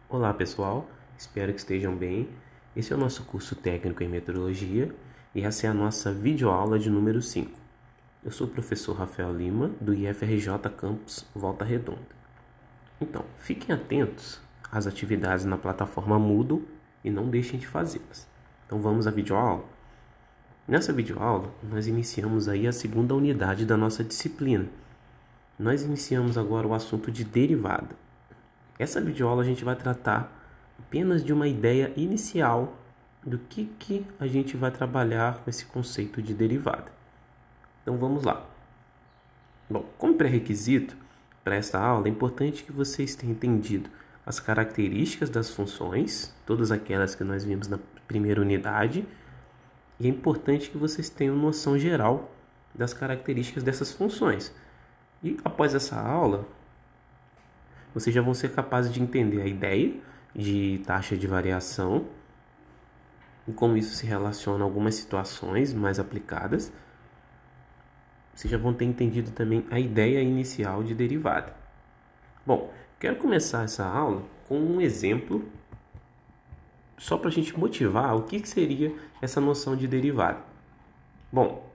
Olá pessoal, espero que estejam bem. Esse é o nosso curso técnico em meteorologia e essa é a nossa videoaula de número 5. Eu sou o professor Rafael Lima, do IFRJ Campus Volta Redonda. Então, fiquem atentos às atividades na plataforma Moodle e não deixem de fazê-las. Então vamos à videoaula? Nessa videoaula, nós iniciamos aí a segunda unidade da nossa disciplina. Nós iniciamos agora o assunto de derivada. Essa videoaula a gente vai tratar apenas de uma ideia inicial do que a gente vai trabalhar com esse conceito de derivada. Então vamos lá. Bom, como pré-requisito para esta aula, é importante que vocês tenham entendido as características das funções, todas aquelas que nós vimos na primeira unidade, e é importante que vocês tenham noção geral das características dessas funções. E após essa aula, vocês já vão ser capazes de entender a ideia de taxa de variação e como isso se relaciona a algumas situações mais aplicadas. Vocês já vão ter entendido também a ideia inicial de derivada. Bom, quero começar essa aula com um exemplo só para a gente motivar o que seria essa noção de derivada. Bom,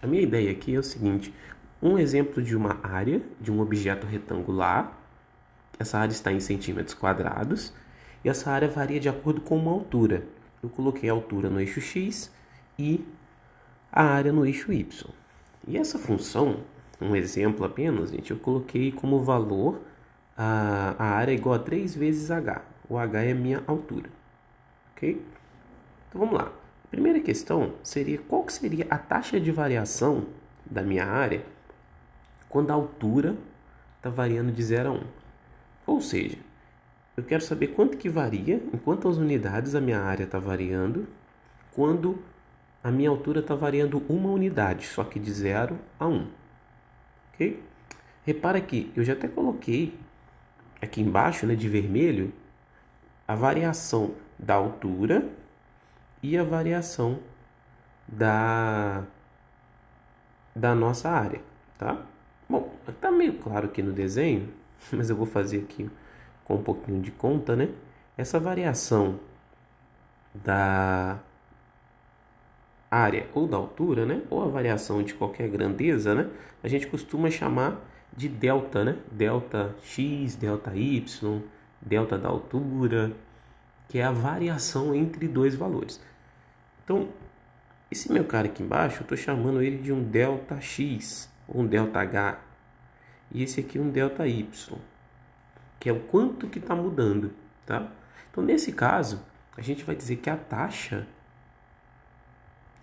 a minha ideia aqui é o seguinte: um exemplo de uma área de um objeto retangular. Essa área está em centímetros quadrados e essa área varia de acordo com uma altura. Eu coloquei a altura no eixo x e a área no eixo y. E essa função, um exemplo apenas, gente, eu coloquei como valor a área igual a 3 vezes h. O h é a minha altura. Ok? Então vamos lá. A primeira questão seria qual que seria a taxa de variação da minha área quando a altura está variando de 0 a 1. Ou seja, eu quero saber quanto que varia, em quantas unidades a minha área está variando, quando a minha altura está variando uma unidade, só que de 0 a 1. Ok? Repara que eu já até coloquei aqui embaixo, né, de vermelho, a variação da altura e a variação da nossa área, tá? Bom, está meio claro aqui no desenho, mas eu vou fazer aqui com um pouquinho de conta, né? Essa variação da área ou da altura, né? Ou a variação de qualquer grandeza, né? A gente costuma chamar de delta, né? Delta x, delta y, delta da altura, que é a variação entre dois valores. Então, esse meu cara aqui embaixo, eu estou chamando ele de um delta x, ou um delta h, e esse aqui é um delta y, que é o quanto que está mudando, tá? Então, nesse caso, a gente vai dizer que a taxa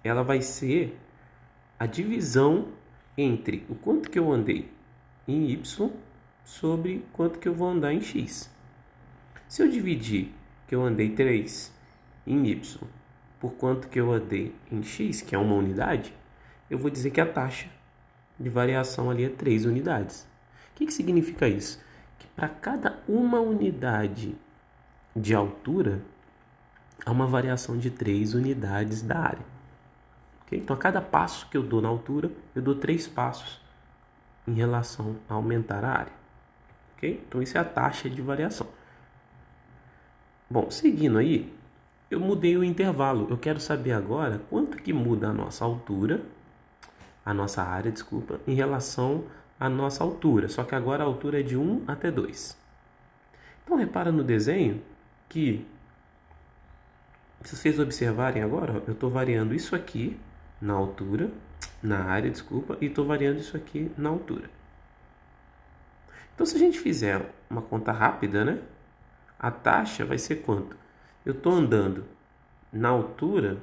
ela vai ser a divisão entre o quanto que eu andei em y sobre quanto que eu vou andar em x. Se eu dividir que eu andei 3 em y por quanto que eu andei em x, que é uma unidade, eu vou dizer que a taxa de variação ali é 3 unidades. O que significa isso? Que para cada uma unidade de altura, há uma variação de 3 unidades da área. Okay? Então, a cada passo que eu dou na altura, eu dou 3 passos em relação a aumentar a área. Okay? Então, isso é a taxa de variação. Bom, seguindo aí, eu mudei o intervalo. Eu quero saber agora quanto que muda a nossa altura, a nossa área, desculpa, em relação à nossa altura. Só que agora a altura é de 1 até 2. Então, repara no desenho que, se vocês observarem agora, eu estou variando isso aqui na altura, na área, desculpa, e estou variando isso aqui na altura. Então, se a gente fizer uma conta rápida, né? A taxa vai ser quanto? Eu estou andando na altura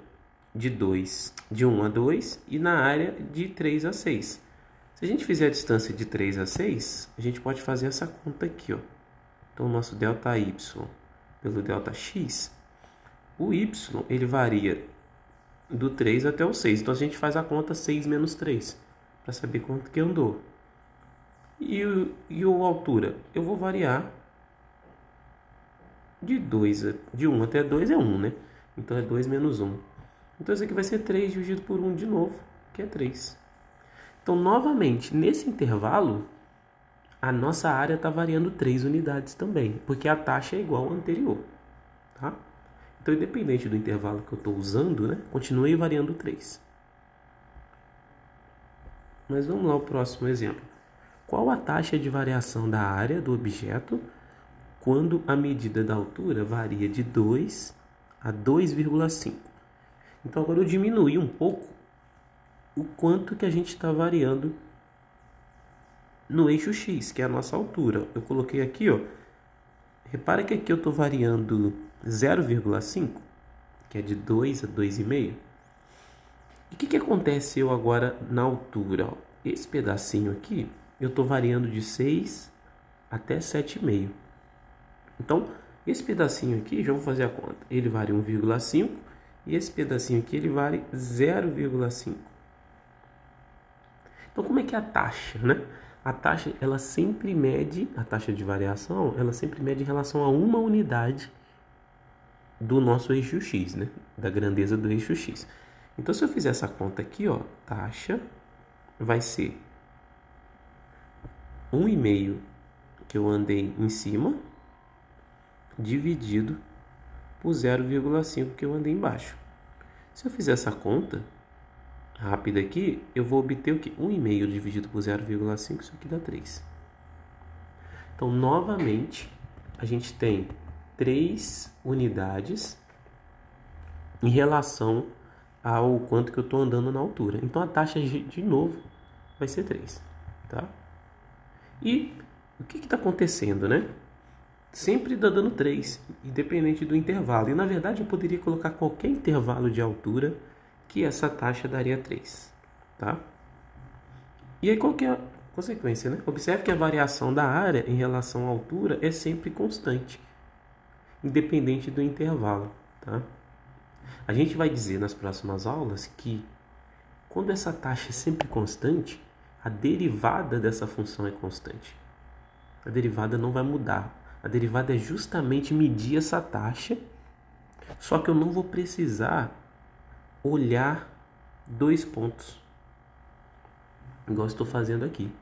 de 1 a 2 e na área de 3 a 6. Se a gente fizer a distância de 3 a 6, a gente pode fazer essa conta aqui, ó. Então, o nosso delta y pelo delta x, o y ele varia do 3 até o 6. Então, a gente faz a conta 6 menos 3 para saber quanto que andou. E a altura? Eu vou variar de 1 até 2 é 1, né? Então, é 2 menos 1. Então, isso aqui vai ser 3 dividido por 1 de novo, que é 3. Então, novamente, nesse intervalo, a nossa área está variando 3 unidades também, porque a taxa é igual ao anterior, tá? Então, independente do intervalo que eu estou usando, né, continue variando 3. Mas vamos lá ao próximo exemplo. Qual a taxa de variação da área do objeto quando a medida da altura varia de 2 a 2,5? Então, agora eu diminui um pouco o quanto que a gente está variando no eixo X, que é a nossa altura. Eu coloquei aqui, ó. Repara que aqui eu estou variando 0,5, que é de 2 a 2,5. E o que acontece eu agora na altura? Ó? Esse pedacinho aqui, eu estou variando de 6 até 7,5. Então, esse pedacinho aqui, já vou fazer a conta. Ele vale 1,5 e esse pedacinho aqui, ele vale 0,5. Então, como é que é a taxa, né? A taxa, ela sempre mede, a taxa de variação, ela sempre mede em relação a uma unidade do nosso eixo X, né? Da grandeza do eixo X. Então, se eu fizer essa conta aqui, ó, taxa vai ser 1,5 que eu andei em cima, dividido por 0,5 que eu andei embaixo. Se eu fizer essa conta rápida aqui, eu vou obter o quê? 1,5 dividido por 0,5, isso aqui dá 3. Então, novamente, a gente tem 3 unidades em relação ao quanto que eu estou andando na altura. Então, a taxa, de novo, vai ser 3, tá? E o que está acontecendo, né? Sempre está dando 3, independente do intervalo. E, na verdade, eu poderia colocar qualquer intervalo de altura que essa taxa daria 3, tá? E aí, qual que é a consequência, né? Observe que a variação da área em relação à altura é sempre constante, independente do intervalo, tá? A gente vai dizer nas próximas aulas que quando essa taxa é sempre constante, a derivada dessa função é constante. A derivada não vai mudar. A derivada é justamente medir essa taxa, só que eu não vou precisar olhar 2 pontos, igual estou fazendo aqui.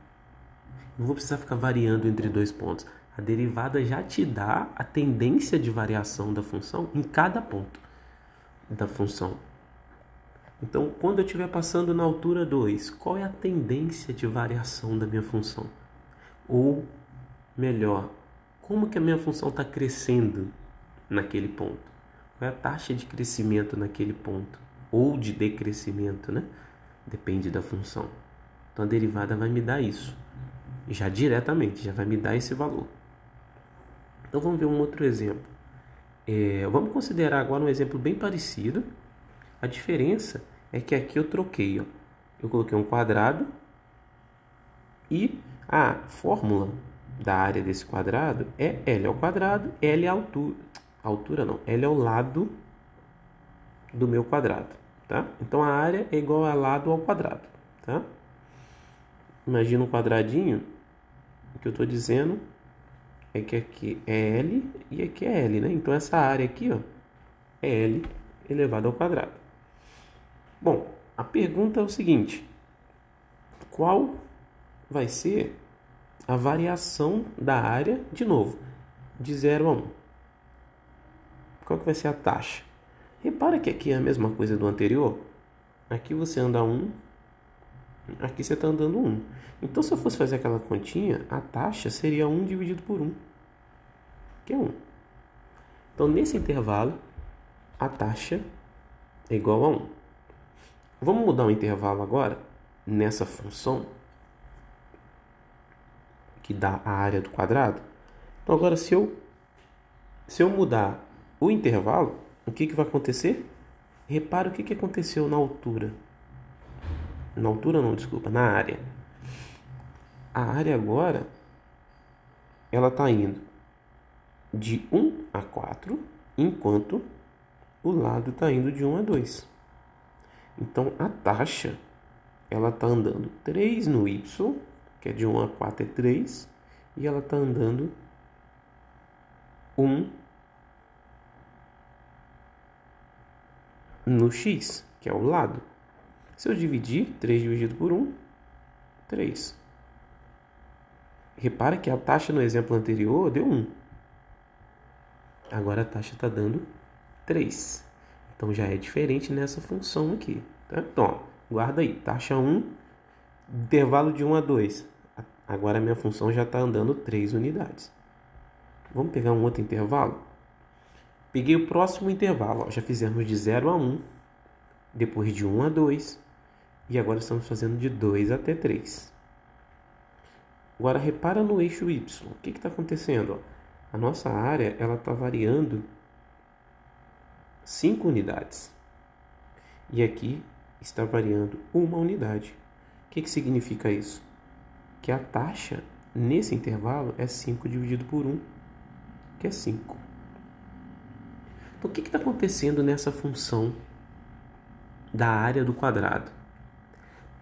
Não vou precisar ficar variando entre 2 pontos. A derivada já te dá a tendência de variação da função em cada ponto da função. Então, quando eu estiver passando na altura 2, qual é a tendência de variação da minha função? Ou, melhor, como que a minha função está crescendo naquele ponto? Qual é a taxa de crescimento naquele ponto? Ou de decrescimento, né? Depende da função. Então, a derivada vai me dar isso. Já diretamente, já vai me dar esse valor. Então, vamos ver um outro exemplo. Vamos considerar agora um exemplo bem parecido. A diferença é que aqui eu troquei, ó. Eu coloquei um quadrado e a fórmula da área desse quadrado é L ao quadrado, L é a altura. Altura não, L é o lado do meu quadrado, tá? Então a área é igual a lado ao quadrado, tá? Imagina um quadradinho, o que eu estou dizendo é que aqui é L e aqui é L, né? Então essa área aqui, ó, é L elevado ao quadrado. Bom, a pergunta é o seguinte: qual vai ser a variação da área, de novo, de 0 a 1? Qual que vai ser a taxa? Repara que aqui é a mesma coisa do anterior. Aqui você anda 1, aqui você está andando 1. Então, se eu fosse fazer aquela continha, a taxa seria 1 dividido por 1, que é 1. Então, nesse intervalo, a taxa é igual a 1. Vamos mudar o intervalo agora nessa função que dá a área do quadrado. Então, agora, se eu mudar o intervalo, o que vai acontecer? Repara o que aconteceu na altura. Na altura não, desculpa, na área. A área agora, ela está indo de 1 a 4, enquanto o lado está indo de 1 a 2. Então, a taxa, ela está andando 3 no y, que é de 1 a 4 é 3, e ela está andando 1 no x, que é o lado. Se eu dividir, 3 dividido por 1, 3. Repara que a taxa no exemplo anterior deu 1. Agora a taxa está dando 3. Então já é diferente nessa função aqui. Tá? Então, ó, guarda aí. Taxa 1, intervalo de 1 a 2. Agora a minha função já está andando 3 unidades. Vamos pegar um outro intervalo? Peguei o próximo intervalo. Ó, já fizemos de 0 a 1, depois de 1 a 2. E agora estamos fazendo de 2 até 3. Agora repara no eixo Y. O que está acontecendo? A nossa área está variando 5 unidades. E aqui está variando 1 unidade. O que significa isso? Que a taxa nesse intervalo é 5 dividido por 1, que é 5. Então, o que está acontecendo nessa função da área do quadrado?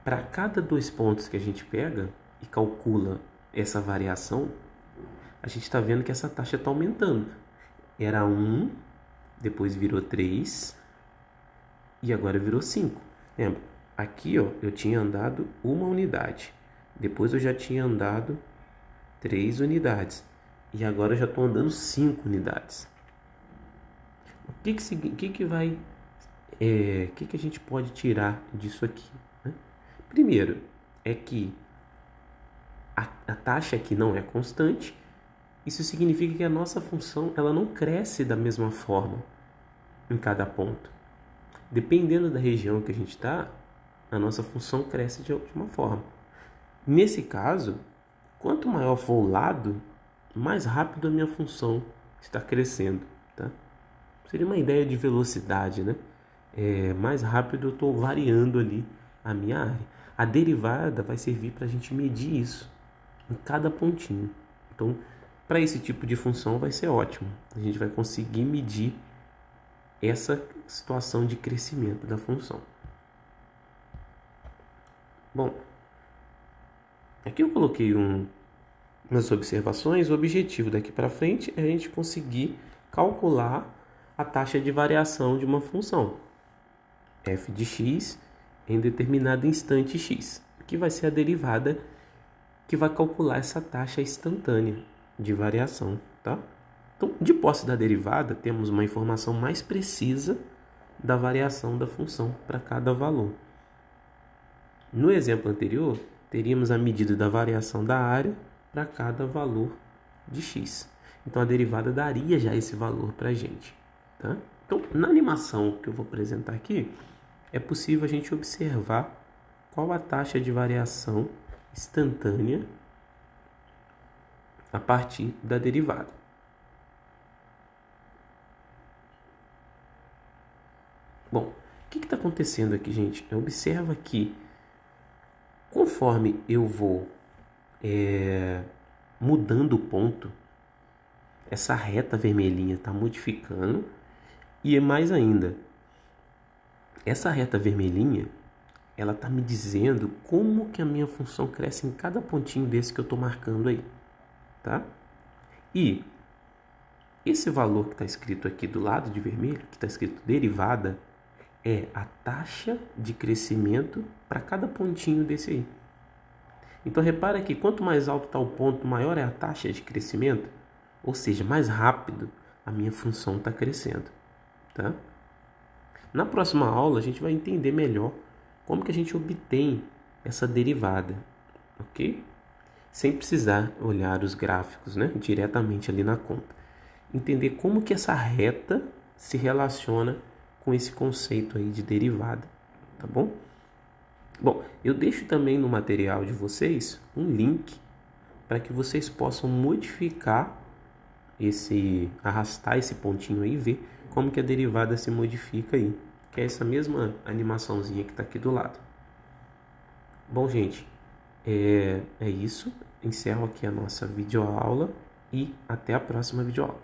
Para cada 2 pontos que a gente pega e calcula essa variação, a gente está vendo que essa taxa está aumentando. Era 1, depois virou 3 e agora virou 5. Lembra? Aqui ó, eu tinha andado 1 unidade. Depois eu já tinha andado 3 unidades. E agora eu já estou andando 5 unidades. O que a gente pode tirar disso aqui, né? Primeiro, é que a taxa aqui não é constante. Isso significa que a nossa função ela não cresce da mesma forma em cada ponto. Dependendo da região que a gente está, a nossa função cresce de uma forma. Nesse caso, quanto maior for o lado, mais rápido a minha função está crescendo. Tá? Seria uma ideia de velocidade, né? Mais rápido eu estou variando ali a minha área. A derivada vai servir para a gente medir isso em cada pontinho. Então, para esse tipo de função vai ser ótimo. A gente vai conseguir medir essa situação de crescimento da função. Bom, aqui eu coloquei umas observações. O objetivo daqui para frente é a gente conseguir calcular a taxa de variação de uma função f de x em determinado instante x, que vai ser a derivada que vai calcular essa taxa instantânea de variação, tá? Então, de posse da derivada, temos uma informação mais precisa da variação da função para cada valor. No exemplo anterior, teríamos a medida da variação da área para cada valor de x. Então, a derivada daria já esse valor para a gente, tá? Então, na animação que eu vou apresentar aqui, é possível a gente observar qual a taxa de variação instantânea a partir da derivada. Bom, o que está acontecendo aqui, gente? Observa que conforme eu vou mudando o ponto, essa reta vermelhinha está modificando e mais ainda, essa reta vermelhinha ela está me dizendo como que a minha função cresce em cada pontinho desse que eu estou marcando aí, tá? E esse valor que está escrito aqui do lado de vermelho, que está escrito derivada, é a taxa de crescimento para cada pontinho desse aí. Então repara que quanto mais alto está o ponto, maior é a taxa de crescimento, ou seja, mais rápido a minha função está crescendo, tá? Na próxima aula a gente vai entender melhor como que a gente obtém essa derivada, ok? Sem precisar olhar os gráficos, né, diretamente ali na conta. Entender como que essa reta se relaciona com esse conceito aí de derivada, tá bom? Bom, eu deixo também no material de vocês um link para que vocês possam modificar arrastar esse pontinho aí e ver como que a derivada se modifica aí, que é essa mesma animaçãozinha que está aqui do lado. Bom, gente, é isso. Encerro aqui a nossa videoaula e até a próxima videoaula.